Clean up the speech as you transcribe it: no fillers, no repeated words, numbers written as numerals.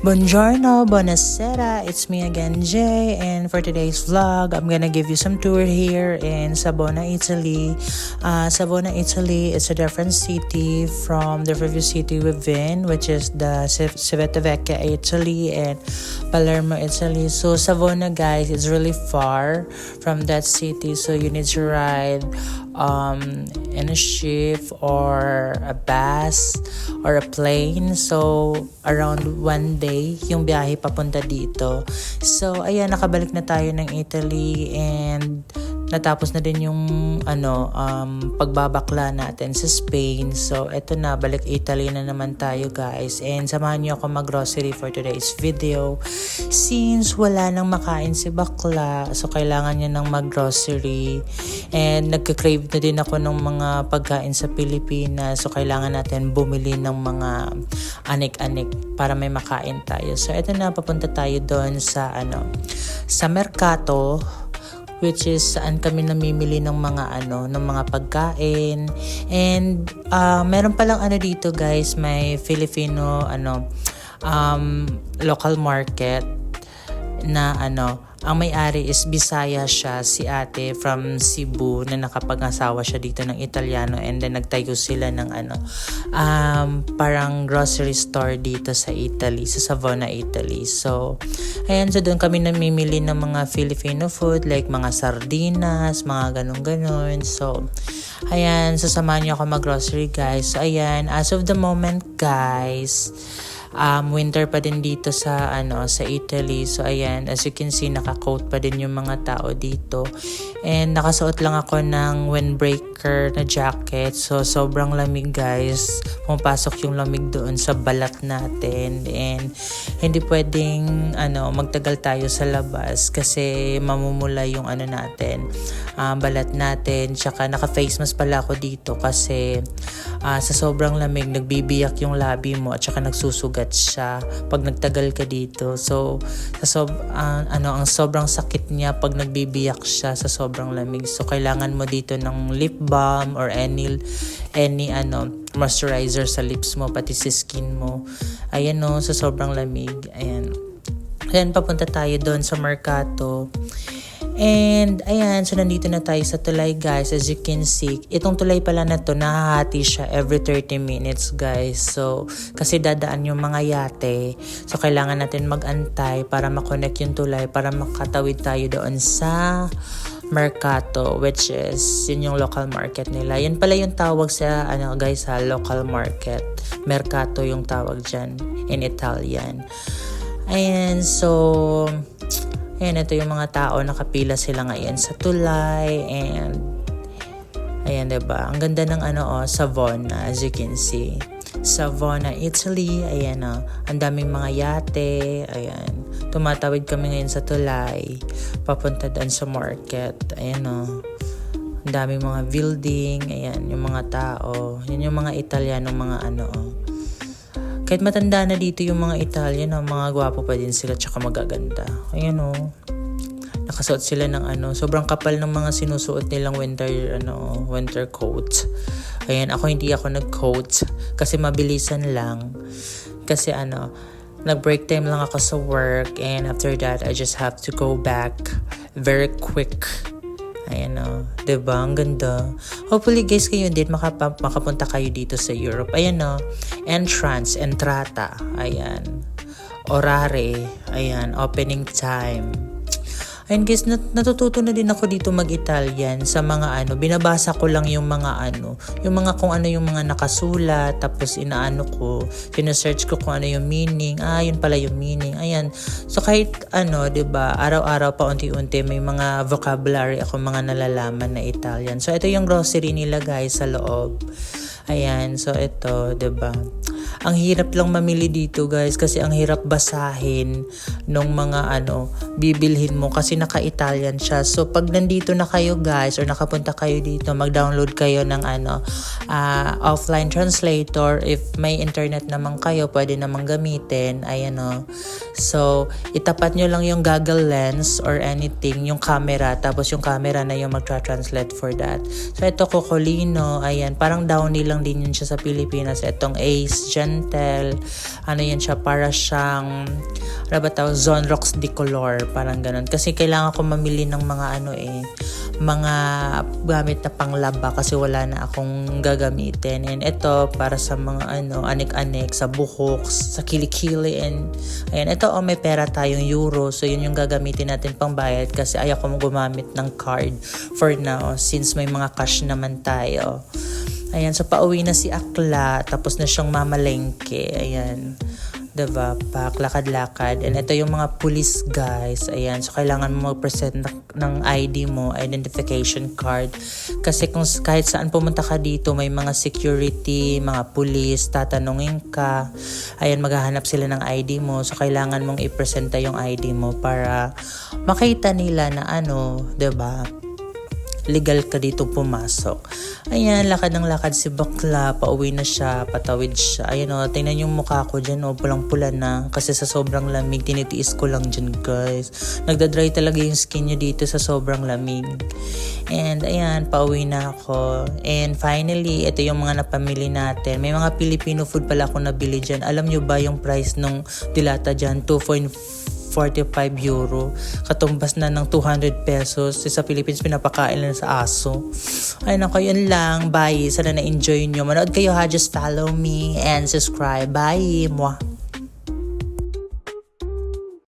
Buongiorno, buonasera, it's me again, Jay, and for today's vlog, I'm gonna give you some tour here in Savona, Italy. Savona, Italy is a different city from the previous city we've been, which is the Civitavecchia, Italy, and Palermo, Italy. So Savona, guys, is really far from that city, so you need to ride in a ship or a bus or a plane. So around one day yung biyahe papunta dito. So ayan, nakabalik na tayo ng Italy and natapos na din yung pagbabakla natin sa Spain. So eto na, balik Italy na naman tayo, guys, and samahan niyo ako mag-grocery for today's video since wala nang makain si bakla, so kailangan niya nang mag-grocery and nagka-crave na din ako ng mga pagkain sa Pilipinas, so kailangan natin bumili ng mga anik-anik para may makain tayo. So eto na, papunta tayo doon sa sa Mercato, which is saan kami namimili ng mga pagkain. And meron palang dito, guys, may Filipino local market na ang may-ari is Bisaya siya, si ate from Cebu na nakapag-asawa siya dito ng Italiano, and then nagtayo sila ng parang grocery store dito sa Italy, sa Savona, Italy. So ayan, so doon kami namimili ng mga Filipino food like mga sardinas, mga ganun-ganun. So ayan, sasamahan niyo ako mag-grocery, guys. So ayan, as of the moment, guys, winter pa din dito sa Italy. So ayan, as you can see, naka-coat pa din yung mga tao dito. And nakasuot lang ako ng windbreaker na jacket. So sobrang lamig, guys. Pumapasok yung lamig doon sa balat natin. And hindi pwedeng magtagal tayo sa labas kasi mamumula yung natin, balat natin. Tsaka naka-face mask pala ako dito kasi sa sobrang lamig nagbibiyak yung labi mo at tsaka nagsusugat siya pag nagtagal ka dito. So ang sobrang sakit niya pag nagbibiyak siya sa sobrang lamig. So kailangan mo dito ng lip balm or any moisturizer sa lips mo, pati sa skin mo. Ayan sa sobrang lamig. Ayan, papunta tayo doon sa Mercato. And ayan, so nandito na tayo sa tulay, guys. As you can see, itong tulay pala na to, nahahati siya every 30 minutes, guys. So kasi dadaan yung mga yate, so kailangan natin mag-antay para makonect yung tulay para makatawid tayo doon sa Mercato, which is yun yung local market nila. Yan pala yung tawag sa guys, sa local market. Mercato yung tawag dyan in Italian. Ayan, so ayan, ito yung mga tao, nakapila sila ngayon sa tulay. And ayan, diba? Ang ganda ng Savona, as you can see. Savona, Italy. Ayan ang daming mga yate. Ayan, tumatawid kami ngayon sa tulay papunta doon sa market. Ayan ang daming mga building. Ayan, yung mga tao. Yan yung mga Italiano, mga kahit matanda na dito yung mga Italian, mga gwapo pa din sila tsaka magaganda. Ayan nakasuot sila ng sobrang kapal ng mga sinusuot nilang winter coat. Ayan, hindi ako nag-coat kasi mabilisan lang. Kasi nag-break time lang ako sa work, and after that I just have to go back very quick. Ayan diba? Ang ganda. Hopefully, guys, kayo din makapunta kayo dito sa Europe. Ayan entrata. Ayan. Orare. Ayan. Opening time. Ayan, guys, natututo na din ako dito mag-Italian sa mga binabasa ko lang yung mga yung mga kung yung mga nakasulat, tapos sinesearch ko kung yung meaning. Yun pala yung meaning. Ayan. So kahit diba, araw-araw pa unti-unti may mga vocabulary ako mga nalalaman na Italian. So ito yung grocery nila, guys, sa loob. Ayan, so ito, diba? Ang hirap lang mamili dito, guys, kasi ang hirap basahin nung mga bibilhin mo kasi naka-Italian siya. So pag nandito na kayo, guys, or nakapunta kayo dito, mag-download kayo ng offline translator. If may internet naman kayo, pwede namang gamitin. Ayan So itapat nyo lang yung Google Lens or anything, yung camera, tapos yung camera na yung magtra-translate for that. So ito, Cocolino. Ayan, parang Downy lang din yun siya sa Pilipinas. Itong Ace gentle. Ano yan siya, para siyang, ano ba tawag, Zonrox Decolor, parang ganun. Kasi kailangan ko mamili ng mga mga gamit na panglaba kasi wala na akong gagamitin. And ito, para sa mga anik-anik, sa buhok, sa kilikili, and ayan, ito may pera tayong euro, so yun yung gagamitin natin pang bayad kasi ayaw ko gumamit ng card for now since may mga cash naman tayo. Ayan, so pauwi na si Akla, tapos na siyang mamalengke, ayan. Diba? Lakad-lakad. And ito yung mga police guys. Ayan. So, kailangan mo mag-present ng ID mo, identification card. Kasi kung kahit saan pumunta ka dito, may mga security, mga police, tatanungin ka. Ayan, maghahanap sila ng ID mo. So, kailangan mong i-presenta yung ID mo para makita nila na diba? Legal ka dito pumasok. Ayan, lakad ng lakad si bakla, pauwi na siya, patawid siya. Ayan tingnan yung mukha ko dyan pulang-pula na. Kasi sa sobrang lamig, tinitiis ko lang dyan guys. Nagdadry talaga yung skin nyo dito sa sobrang lamig. And ayan, pauwi na ako. And finally, ito yung mga napamili natin. May mga Filipino food pala ako nabili dyan. Alam nyo ba yung price nung dilata dyan? 2.45 euro. Katumbas na ng 200 pesos. Sa Philippines, pinapakain na sa aso. Ay nako, yun lang. Bye. Sana na-enjoy nyo. Manood kayo ha. Just follow me and subscribe. Bye. Mwah.